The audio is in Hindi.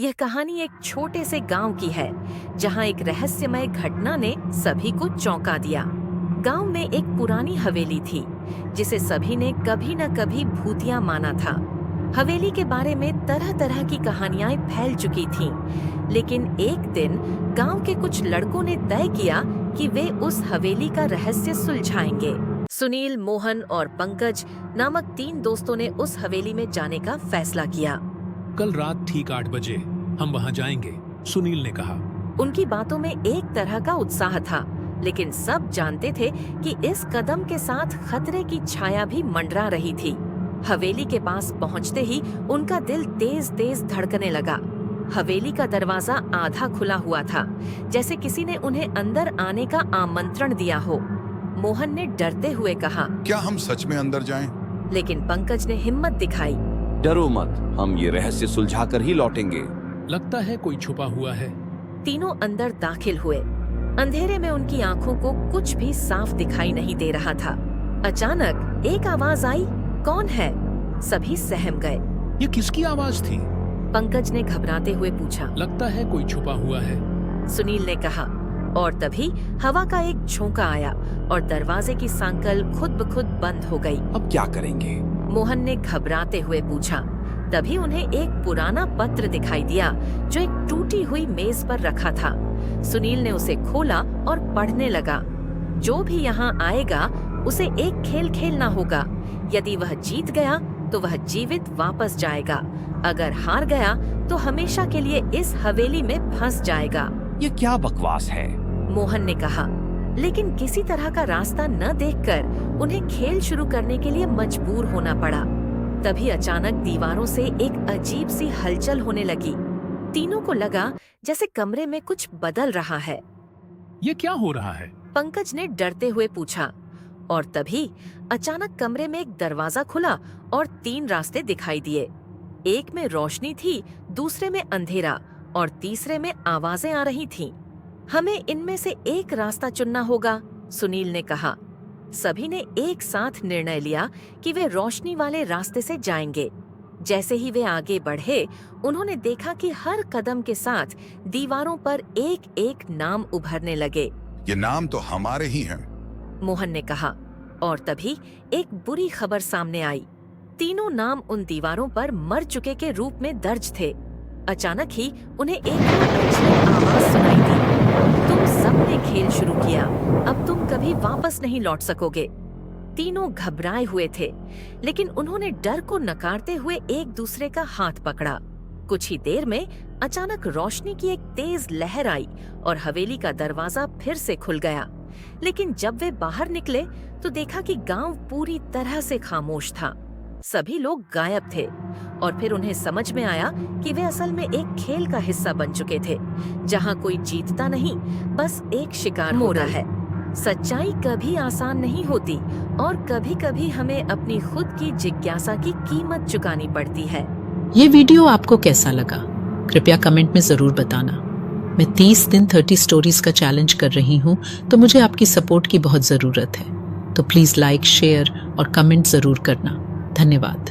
यह कहानी एक छोटे से गांव की है, जहां एक रहस्यमय घटना ने सभी को चौंका दिया। गांव में एक पुरानी हवेली थी, जिसे सभी ने कभी न कभी भूतिया माना था। हवेली के बारे में तरह तरह की कहानियां फैल चुकी थीं, लेकिन एक दिन गांव के कुछ लड़कों ने तय किया कि वे उस हवेली का रहस्य सुलझाएंगे। सुनील, मोहन और पंकज नामक 3 दोस्तों ने उस हवेली में जाने का फैसला किया। कल रात ठीक 8 बजे हम वहां जाएंगे, सुनील ने कहा। उनकी बातों में एक तरह का उत्साह था, लेकिन सब जानते थे कि इस कदम के साथ खतरे की छाया भी मंडरा रही थी। हवेली के पास पहुंचते ही उनका दिल तेज तेज धड़कने लगा। हवेली का दरवाजा आधा खुला हुआ था, जैसे किसी ने उन्हें अंदर आने का आमंत्रण दिया हो। मोहन ने डरते हुए कहा, क्या हम सच में अंदर जाएं? लेकिन पंकज ने हिम्मत दिखाई। डरो मत, हम ये रहस्य सुलझा कर ही लौटेंगे। लगता है कोई छुपा हुआ है। तीनों अंदर दाखिल हुए। अंधेरे में उनकी आंखों को कुछ भी साफ दिखाई नहीं दे रहा था। अचानक एक आवाज आई, कौन है? सभी सहम गए। ये किसकी आवाज थी? पंकज ने घबराते हुए पूछा। लगता है कोई छुपा हुआ है, सुनील ने कहा। और तभी हवा का एक झोंका आया और दरवाजे की सांकल खुद ब खुद बंद हो गई। अब क्या करेंगे? मोहन ने घबराते हुए पूछा। तभी उन्हें एक पुराना पत्र दिखाई दिया, जो एक टूटी हुई मेज पर रखा था। सुनील ने उसे खोला और पढ़ने लगा। जो भी यहाँ आएगा उसे एक खेल खेलना होगा। यदि वह जीत गया तो वह जीवित वापस जाएगा, अगर हार गया तो हमेशा के लिए इस हवेली में फंस जाएगा। ये क्या बकवास है? मोहन ने कहा, लेकिन किसी तरह का रास्ता न देखकर उन्हें खेल शुरू करने के लिए मजबूर होना पड़ा। तभी अचानक दीवारों से एक अजीब सी हलचल होने लगी। तीनों को लगा जैसे कमरे में कुछ बदल रहा है। ये क्या हो रहा है? पंकज ने डरते हुए पूछा। और तभी अचानक कमरे में एक दरवाजा खुला और 3 रास्ते दिखाई दिए। एक में रोशनी थी, दूसरे में अंधेरा और तीसरे में आवाजें आ रही थीं। हमें इनमें से एक रास्ता चुनना होगा, सुनील ने कहा। सभी ने एक साथ निर्णय लिया कि वे रोशनी वाले रास्ते से जाएंगे। जैसे ही वे आगे बढ़े, उन्होंने देखा कि हर कदम के साथ दीवारों पर एक एक नाम उभरने लगे। ये नाम तो हमारे ही हैं, मोहन ने कहा। और तभी एक बुरी खबर सामने आई। तीनों नाम उन दीवारों पर मर चुके के रूप में दर्ज थे। अचानक ही उन्हें एक अजीब आवाज सुनाई दी, तुम सबने खेल शुरू किया, अब तुम कभी वापस नहीं लौट सकोगे। तीनों घबराए हुए थे, लेकिन उन्होंने डर को नकारते हुए एक दूसरे का हाथ पकड़ा। कुछ ही देर में अचानक रोशनी की एक तेज लहर आई और हवेली का दरवाजा फिर से खुल गया। लेकिन जब वे बाहर निकले तो देखा कि गांव पूरी तरह से खामोश था। सभी लोग गायब थे और फिर उन्हें समझ में आया कि वे असल में एक खेल का हिस्सा बन चुके थे, जहां कोई जीतता नहीं, बस एक शिकार होता है। सच्चाई कभी आसान नहीं होती और कभी-कभी हमें अपनी खुद की जिज्ञासा की कीमत चुकानी पड़ती है। ये वीडियो आपको कैसा लगा? कृपया कमेंट में जरूर बताना। मैं 30 दिन 30 स्टोरीज का चैलेंज कर रही हूँ, तो मुझे आपकी सपोर्ट की बहुत जरूरत है। तो प्लीज लाइक, शेयर और कमेंट जरूर करना। धन्यवाद।